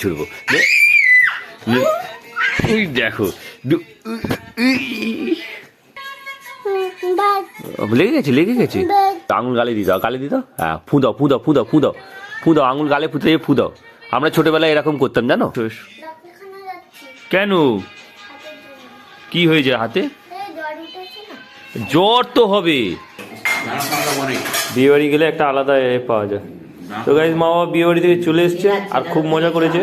ছুড়বো দেখো লেগে গেছে আঙুল গালে দিত হ্যাঁ ফুঁদাও ফুঁদাও আঙুল গালে ফুঁতে ফুঁদাও। আমরা ছোটবেলায় এরকম করতাম জানো। কেন কি হয়েছে হাতে? জ্বর তো হবে, বিয়ে বাড়ি গেলে একটা আলাদা পাওয়া যায়। তো গাইস মা বাবা বিয়ে বাড়ি থেকে চলে এসছে আর খুব মজা করেছে।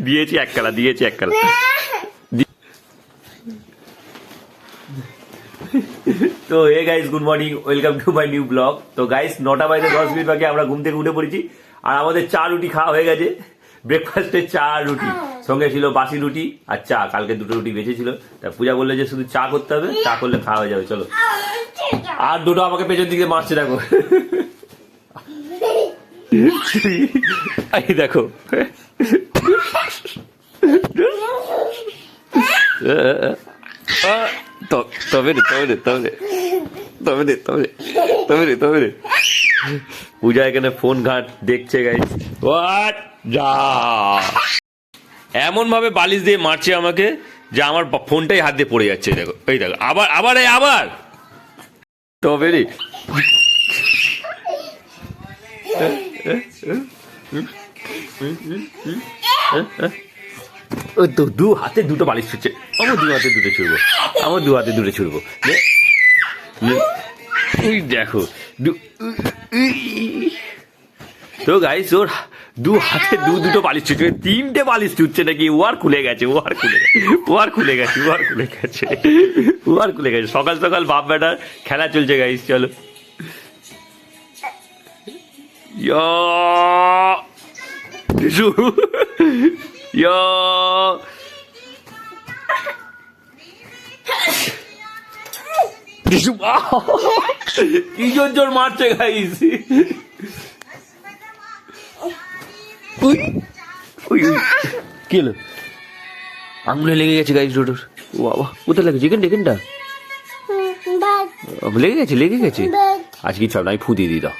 দিয়েছি এক খেলা তো hey guys good morning, welcome to my new blog. তো গাইস 9টা বাজে 10 মিনিট বাকি আমরা ঘুম থেকে উঠে পড়েছি আর আমাদের চা রুটি খাওয়া হয়ে গেছে। ব্রেকফাস্টে চা রুটি, সঙ্গে ছিল বাসি রুটি আর চা, কালকে 2টো রুটি বেঁচে ছিল। তা পূজা বললে যে শুধু চা করতে হবে, চা করলে খাওয়া হয়ে যাবে। চলো, আর 2টো আমাকে পেছন দিকে মারছে দেখো। এই দেখো তবে পূজা এখানে ফোন ঘাট দেখছে গাইস। এমন ভাবে বালিশ দিয়ে মারছে আমাকে যে আমার ফোনটাই হাত দিয়ে পড়ে যাচ্ছে। দেখো এই দেখো আবার তবে রে দু হাতে 2টো বালিশ ছুটছে। আমার 2 হাতে 2টো ছুড়বো দেখো তো গাইস ওর 2 হাতে 2টো বালিশ ছুটছে, 3টে বালিশ ছুটছে নাকি। ওয়ার খুলে গেছে। সকাল সকাল বাপ বেটার খেলা চলছে গাইস। চলো কি জোর মারছে গাইস। কি হলো? আঙুলে লেগে গেছে গাইস ডোডোর। ও বাবা, কোথায় লেগেছে? এখানটা লেগে গেছে। আজকে সব নাই, ফু দিয়ে দাও।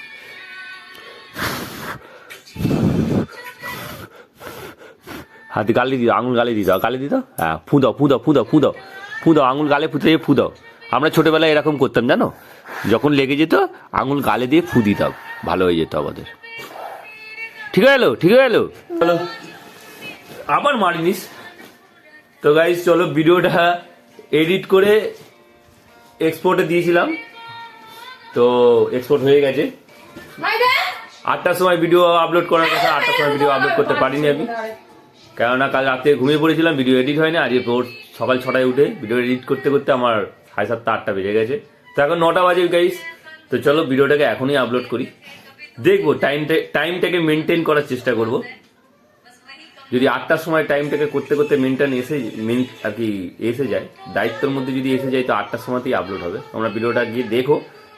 হাতে গালে দিও, আঙুল গালে দিত হ্যাঁ ফুঁদাও আঙুল গালে ফুঁতে ফুঁদাও। আমরা ছোটবেলায় এরকম করতাম জানো। যখন লেগে যেত আঙুল গালে দিয়ে ফু দিতাম, ভালো হয়ে যেত আমাদের। ঠিক হয়ে গেলো চলো, আবার মারিনিস। তো গাইস চলো, ভিডিওটা এডিট করে এক্সপোর্টে দিয়েছিলাম, তো এক্সপোর্ট হয়ে গেছে। 8টার সময় ভিডিও আপলোড করার কথা, 8টার সময় ভিডিও আপলোড করতে পারিনি আমি, কেননা কাল রাতে ঘুমিয়ে পড়েছিলাম, ভিডিও এডিট হয়নি। আজকে ভোর সকাল 6টায় উঠে ভিডিও এডিট করতে আমার 7:30 8টা বেজে গেছে। তো এখন 9টা বাজে গাইস। তো চলো ভিডিওটাকে এখনই আপলোড করি, দেখবো টাইমটাকে মেনটেন করার চেষ্টা করব। যদি 8টার সময় টাইমটাকে করতে মেনটেন এসে যায়, দায়িত্বের মধ্যে যদি এসে যায়, তো 8টার সময়তেই আপলোড হবে। তোমরা ভিডিওটা গিয়ে দেখো,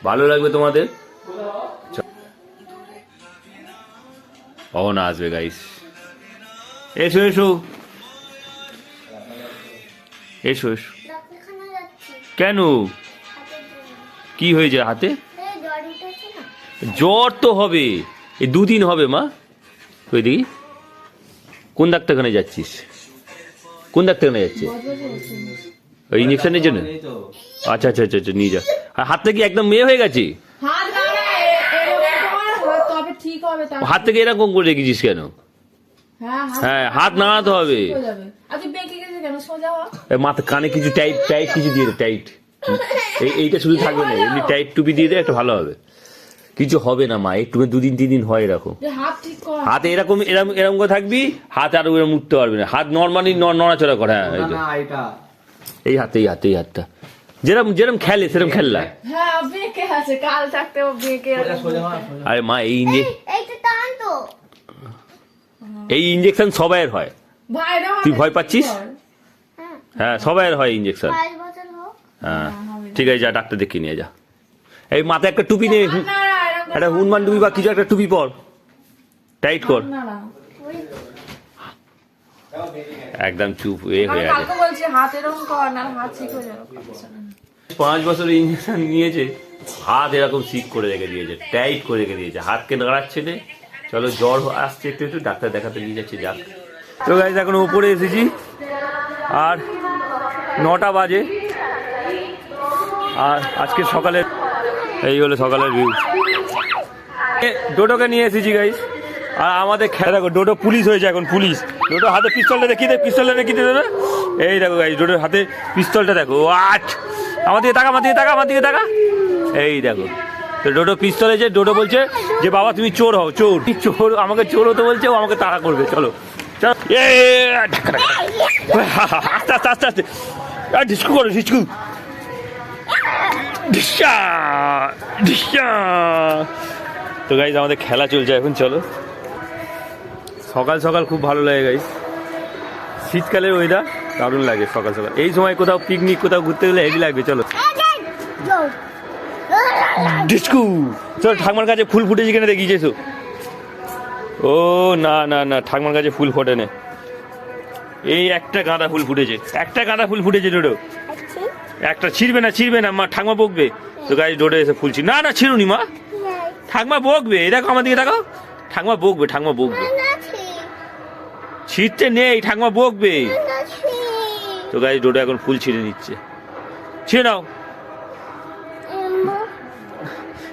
ভালো লাগবে তোমাদের। না আসবে গাইস, এসো কেন কি হয়েছে হাতে? জ্বর তো হবে, এই 2 দিন হবে মা। ওই দেখি কোন ডাক্তারখানে যাচ্ছিস? ওই ইঞ্জেকশনের জন্য? আচ্ছা নিয়ে যা। আর হাতটা কি একদম মেয়ে হয়ে গেছে? হাত থেকে এরকম করে রেখেছিস কেন? হ্যাঁ, হাত নাড়াতে হবে। মাথা কানে কিছু টাইট কিছু দিয়ে দে, টাইট। এইটা শুধু থাকবে না, এমনি টাইট টুপি দিয়ে দে, একটু ভালো হবে। কিছু হবে না মা, একটু 2 দিন 3 দিন হয় এরকম। হাতে এরকম করে থাকবি, হাত আর ওরকম উঠতে পারবি না। হাত নর্মালি নড়াচড়া করে। হ্যাঁ এই হাতটা যেরকম খেলে সেরকম খেললা। আরে মা এই ইঞ্জেকশন সবাইয়ের হয়, তুই ভয় পাচ্ছিস? হ্যাঁ সবাইয়ের হয় ইঞ্জেকশন। হ্যাঁ ঠিক আছে, যা ডাক্তার দেখিয়ে নিয়ে যা। এই মাথায় একটা টুপি নে, একটা হনুমান টুপি বা কিছু একটা টুপি পর, টাইট কর। একদম চুপ হয়ে আছে। কালকে বলছি হাত এরকম কর না, হাত ঠিক হয়ে যাবে। 5 বছর ইঞ্জেকশন নিয়েছে, হাত এরকম সিক করে রেখে দিয়েছে, টাইট করে রেখে দিয়েছে, হাতকে নাড়াচ্ছে না। চলো জ্বর আসছে একটু একটু, ডাক্তার দেখাতে নিয়ে যাচ্ছে, যাক। তো গাইস এখন উপরে এসেছি, আর 9টা বাজে, আর আজকে সকালে এই হলো সকালের ভিউ। ডোডোকে নিয়ে এসেছি গাইস, আর আমাদের খেলা দেখো, ডোডো পুলিশ হয়েছে এখন, পুলিশ। ডোডো হাতে পিস্তলটা দেখি দে, পিস্তলটা দেখি দে। এই দেখো গাইস, ডোডোর হাতে পিস্তলটা দেখো। ওয়াট, আমার দিকে তাকা, আমার দিকে তাকা, আমার দিকে তাকা। এই দেখো, তো ডোডো পিস্তল হয়েছে। ডোডো বলছে যে বাবা তুমি চোর হও, চোর। চোর আমাকে চোর হতে বলছে, ও আমাকে তাড়া করবে। চলো চলো, আস্তে আস্তে আস্তে আস্তে, ডিস্কু করো, ডিস্কু। তো গাইজ আমাদের খেলা চলছে এখন। চলো, সকাল সকাল খুব ভালো লাগে গাইজ, শীতকালের ওয়েদার দারুণ লাগে সকাল সকাল। এই সময় কোথাও পিকনিক, কোথাও ঘুরতে গেলে হেভি লাগবে। চলো ডিস্কু, চলো ঠাকুমার কাছে ফুল ফুটেছে কিনা দেখি যেছো। ও না না না, ঠাকুমার কাছে ফুল ফোটে না। এই একটা গাঁদা ফুল ফুটেছে, একটা গাঁদা ফুল ফুটেছে ডোডো, একটা। ছিড়বে না, ছিড়বে না, মা ঠাকুমা বকবে। তো গাইজ ডোডো এসে ফুল ছিড়, না না ছিড়ুনি মা, ঠাকুমা বকবে। এই দেখো আমার দিকে দেখো, ঠাকুমা বকবে, ঠাকুমা বকবে। ছিঁড়তে নেই, ঠাকুমা বকবে। তো গাইজ ডোডো এখন ফুল ছিঁড়ে নিচ্ছে, ছিঁড়ে নাও,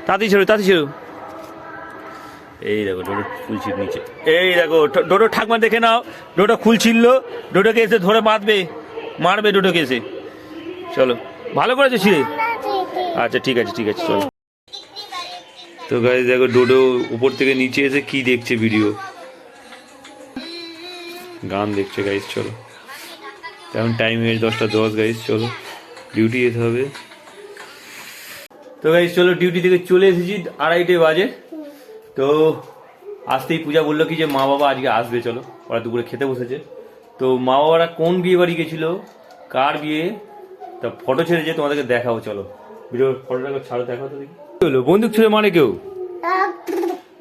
তাড়াতাড়ি ছেড়ো, তাড়াতাড়ি ছেড়ো। এই দেখো ডোডো ফুল ছিঁড়ে নিচ্ছে। এই দেখো ডোডো, ঠাকুমা দেখে নাও, ডোডো ফুল ছিঁড়লো, ডোডোকে এসে ধরে বাঁধবে, মারবে ডোডোকে এসে। চলো, ভালো করেছে ছিঁড়ে। আচ্ছা ঠিক আছে, ঠিক আছে, চলো। তো গাইজ দেখো ডোডো উপর থেকে নিচে এসে কি দেখছে, ভিডিও গান দেখছে গাইজ। চলো, এখন টাইম হয়েছে 10:10 গাইজ, চলো ডিউটি যেতে হবে। তো গাইজ চলো, ডিউটি থেকে চলে এসেছি, 2:30 বাজে। তো আসতেই পূজা বললো কি যে মা বাবা আজকে আসবে, চলো ওরা দুপুরে খেতে বসেছে। তো মা বাবারা কোন বিয়ে বাড়ি গেছিল, কার বিয়ে, তা ফটো ছেড়েছে, তোমাদেরকে দেখাবো। চলো ভিডিও ফটোটাকে ছাড়ো, দেখাও তো দেখি। হলো বন্দুক ছেড়ে মানে কেউ,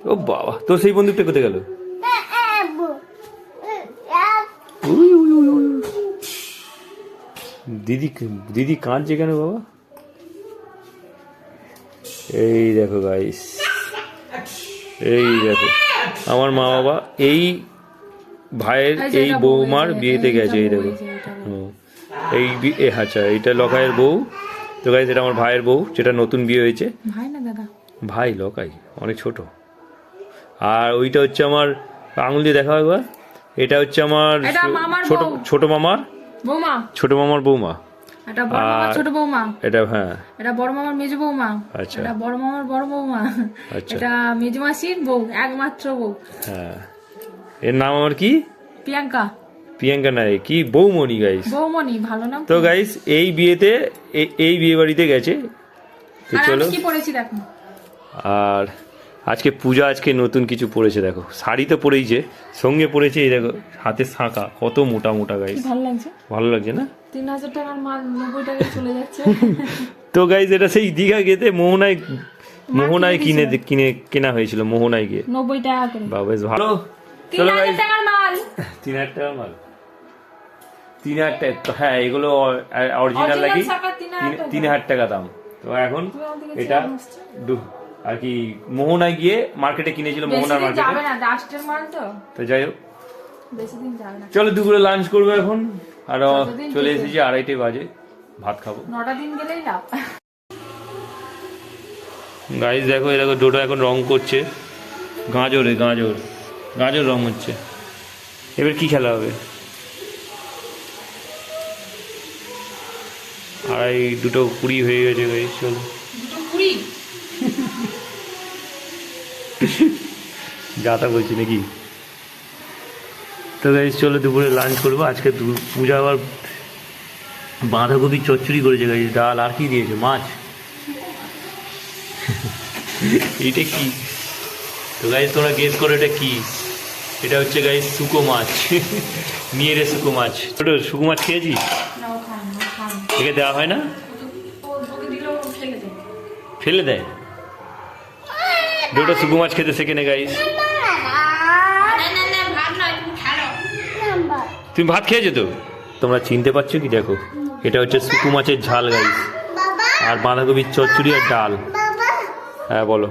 ও বাবা, তো সেই বন্দুকটা কোথায় গেল? দিদি, দিদি কাঁদছে কেন বাবা? এই দেখো গাইস, এই দেখো আমার মা বাবা এই ভাইয়ের এই বৌমার বিয়েতে গেছে। এই দেখো, এই আচ্ছা এইটা লকাইয়ের বউ। তো গাইস এটা আমার ভাইয়ের বউ, যেটা নতুন বিয়ে হয়েছে। ভাই না দাদা, ভাই, লকাই অনেক ছোট। আর ওইটা হচ্ছে আমার, আঙুল দিয়ে দেখাও একবার, এটা হচ্ছে আমার ছোট ছোট মামার বৌমা, ছোট মামার বৌমা। এটা বড় মামার ছোট বৌমা, এটা হ্যাঁ, এটা বড় মামার মেজ বৌমা। আচ্ছা, এটা বড় মামার বড় বৌমা। আচ্ছা, এটা মেজ মাসির বউ, একমাত্র বউ। হ্যাঁ, এর নাম আমার কি? প্রিয়াঙ্কা। প্রিয়াঙ্কা নাই, কি বৌমণি গাইস, বৌমণি, ভালো নাম। তো গাইস এই বিয়েতে, এই বিয়ে বাড়িতে গেছে। তো চলো, কি পরেছি দেখো। আর আজকে পূজা, আজকে নতুন কিছু পরেছে দেখো, শাড়ি তো পরেইছে, সঙ্গে পরেছে এই দেখো হাতে শাঁখা, কত মোটা মোটা গাইস, ভালো লাগছে, ভালো লাগছে না? 3000 টাকার মাল 90 টাকায় চলে যাচ্ছে। তো গাইস এটা সেই দীঘা গেতে মোহনায় কেনা হয়েছিল, মোহনায় গিয়ে 90 টাকা করে। বাবা বেশ ভালো। চলো গাইস, 3000 টাকার মাল, 3000 টাকার মাল, 3000 টাকা, হ্যাঁ এগুলো অরিজিনাল লাগি 3000 টাকা দাম। তো এখন এটা আর কি মোহনায় গিয়ে মার্কেটে কিনেছিল, মোহনার মার্কেটে যাবে না, ডাস্টের মাল তো যাই হোক বেশি দিন যাবে না। চলো দুপুরে লাঞ্চ করবো এখন, আর চলে এসেছি 2:30 বাজে, ভাত খাবো। 9টা দিন গেলেই লাভ। গাইস দেখো, এই দেখো ডোডো এখন রং করছে, গাজর রং হচ্ছে। এবার কি খেলা হবে? 2:20 হয়ে গেছে গাইস, চলো 2:20 যাতা বলছি নাকি। তো গাইস চলো দুপুরে লাঞ্চ করবো। আজকে পূজা আবার বাঁধাকপি চচ্চড়ি করেছে গাইস, ডাল, আর কি দিয়েছে, মাছ। এইটা কি? তো গাইস তোমরা গেস করো এটা কি? এটা হচ্ছে গাইস শুকো মাছ, নিয়ে রে শুকো মাছ। ছোট শুকো মাছ খেয়েছি, একে দেওয়া হয় না, ফেলে দেয়। দুটো শুকো মাছ খেতে শেখে নে গাইস। তুমি ভাত খেয়েছো তো? তোমরা চিনতে পারছো কি? দেখো, এটা হচ্ছে শুকু মাছের ঝাল গাইস, আর বাঁধাকপির চচ্চড়ি আর ডাল। হ্যাঁ বলো।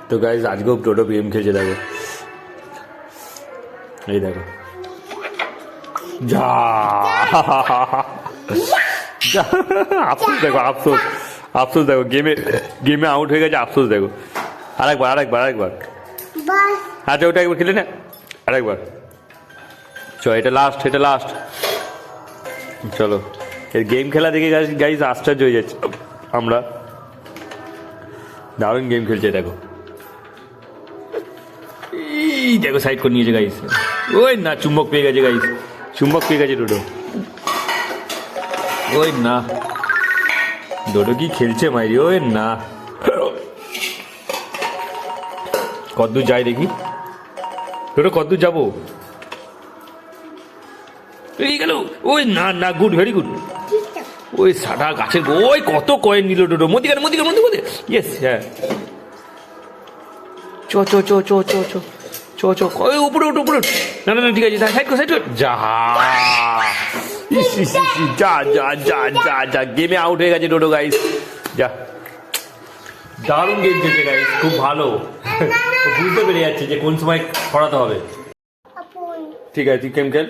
তো গাইস আজকেও টোটো গেম খেলছে, দেখো এই দেখো যা আফসোস দেখো, আফসোস আফসোস দেখো, গেমে আউট হয়ে গেছে, আফসোস দেখো। আরেকবার আচ্ছা ওটা একবার খেলে না, আরেকবার এটা লাস্ট চলো। এর গেম খেলা দেখে গাইজ আশ্চর্য হয়ে যাচ্ছে আমরা, দারুণ গেম খেলছে। দেখো এই দেখো সাইড করে নিয়েছে গাইজ, ওই না চুম্বক পেয়ে গেছে গাইজ, চুম্বক পেয়ে গেছে ডোডো, ওই না ডোডো কি খেলছে মাইরি, ওই না কতদূর যাই দেখি, ডোডো কতদূর যাবো, এই গেল, ওই না গুড, ভেরি গুড, ওই সাদা গাছের ওই কত কয়েন নিল ডোডো, মধ্যে ইয়েস, হ্যাঁ চ ওই উপরে উপরে, না ঠিক আছে, সাইড কর যা গেমে আউট হয়ে গেছে ডোডো গাইস, যা দারুণ গেম খেলছে গাইস, খুব ভালো, বুঝতে পেরে যাচ্ছে যে কোন সময় ছড়াতে হবে। ঠিক আছে তুই গেম খেল।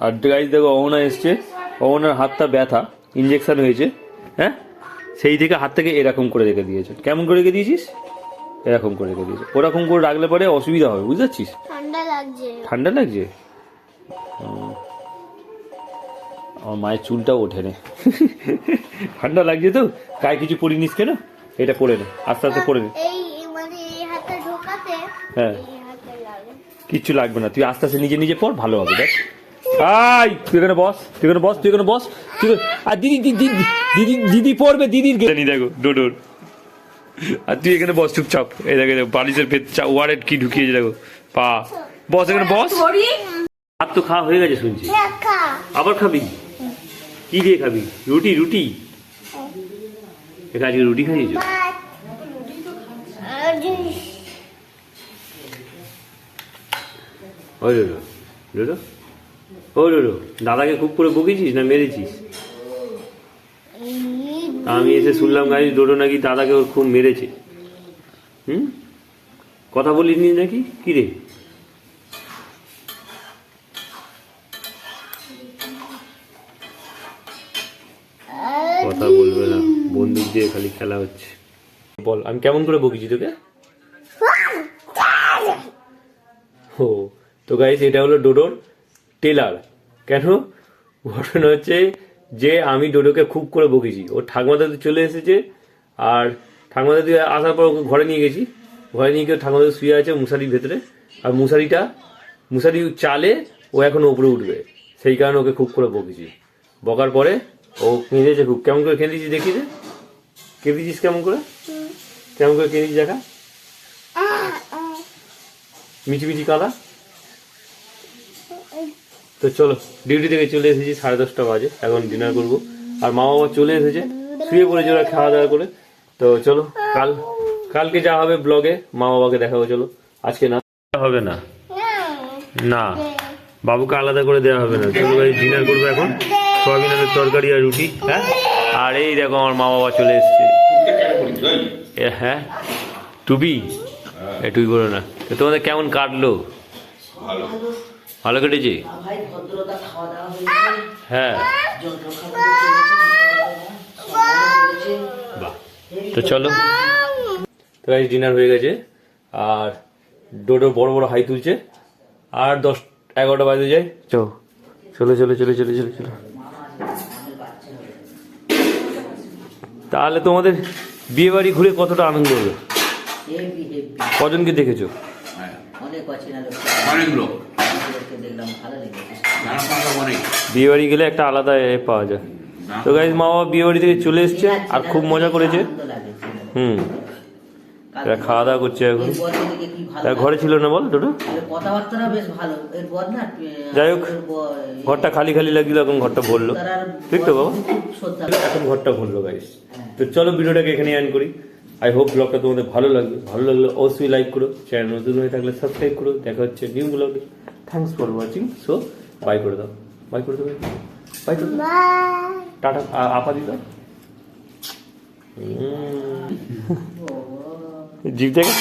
আর গাইস দেখো অহনা এসছে, অহনার হাতটা ব্যথা, ইঞ্জেকশন হয়েছে, হ্যাঁ সেই থেকে হাত থেকে এরকম করে রেখে দিয়েছে। কেমন করে রেখে দিয়েছিস? এরকম করে রেখে দিয়েছে, ওরকম করে রাখলে পরে অসুবিধা হবে, বুঝতে পারছিস? ঠান্ডা লাগছে আমার মায়ের চুলটাও ওঠে না ঠান্ডা লাগছে তো, গায়ে কিছু পরিনিস কেন, এটা পরে নে, আস্তে আস্তে পরে নে। হ্যাঁ কিচ্ছু লাগবে না, তুই আস্তে আস্তে নিজে পর, ভালো হবে। দেখ তুই এখানে বস, আর দিদি পড়বে, দিদির জানি দেখো ডোডোর, আর তুই এখানে বস চুপচাপ, এই দেখে বালিশের ভেতর ওয়ারেট কি ঢুকিয়েছে দেখো, পা বস এখানে বস। ভাত তো খাওয়া হয়ে গেছে শুনছি, আবার খাবি? কি দিয়ে খাবি? রুটি আজকে রুটি খাইয়েছো? ওই ডোডো দাদাকে খুব করে বকেছিস না মেরেছিস? আমি এসে শুনলাম গাইজ ডোডো নাকি দাদাকে ওর খুব মেরেছে, কথা বলিনি নাকি? কি রে কথা বলবে না, বন্দুক দিয়ে খালি খেলা হচ্ছে। বল আমি কেমন করে বকেছি তোকে? ও তো গাইজ এটা হলো ডোডোর টেলার। কেন? ঘটনা হচ্ছে যে আমি ডোডোকে খুব করে বকেছি, ও ঠাকুমা দাদু চলে এসেছে, আর ঠাকুমা দাদু আসার পর ওকে ঘরে নিয়ে গেছি, ঘরে নিয়ে গিয়ে ঠাকুমা দাদু শুয়ে আছে মশারির ভেতরে, আর মশারি চালে ও এখন উপরে উঠবে, সেই কারণে ওকে খুব করে বকেছি। বকার পরে ও কেঁদেছে খুব। কেমন করে কেঁদেছিস দেখি রে, কেঁদেছিস কেমন করে কেঁদেছিস দেখা, মিচি কাদা। তো চলো, ডিউটি থেকে চলে এসেছি, 10:30 বাজে, এখন ডিনার করবো, আর মা বাবা চলে এসেছে, শুয়ে পড়েছে ওরা খাওয়া দাওয়া করে। তো চলো কালকে যা হবে ব্লগে মা বাবাকে দেখাবো। চলো আজকে না হবে না, বাবুকে আলাদা করে দেওয়া হবে না। চলো ভাই ডিনার করবো এখন, সয়াবিন আলুর তরকারি আর রুটি। হ্যাঁ আর এই দেখো আমার মা বাবা চলে এসছে। হ্যাঁ টুবি টুবি করো না। তোমাদের কেমন কাটলো? ভালো কেটেছে? হ্যাঁ বাহ। তো চলো তো ডিনার হয়ে গেছে, আর ডোডো বড় বড় হাই তুলছে, আর 10-11টা বাজে যায়। চলো। তাহলে তোমাদের বিয়ে বাড়ি ঘুরে কতটা আনন্দ হলো? কজনকে দেখেছো? বিয়ে বাড়ি গেলে একটা আলাদা পাওয়া যায়। তো গাইস মা বাবা বিয়ে বাড়ি থেকে চলে এসছে, আর খুব মজা করেছে। এরা খাওয়া দাওয়া করছে এখন। তার ঘরে ছিল না বল দুটো? যাই হোক ঘরটা খালি লাগছিল, এখন ঘরটা ভরলো, ঠিক তো বাবা? এখন ঘরটা ভরলো গাইস। তো চলো ভিডিওটাকে এখানে এন্ড করি। আই হোপ ব্লগটা তোমাদের ভালো লাগবে, ভালো লাগলে অবশ্যই লাইক করো, চ্যানেল নতুন হয়ে থাকলে সাবস্ক্রাইব করো। দেখা হচ্ছে নিউ ব্লগে। Thanks for watching. So bye করে দাও, বাই করে দেবে, বাই করে দাও, টাটা আপা দি দাও। জিভ থেকে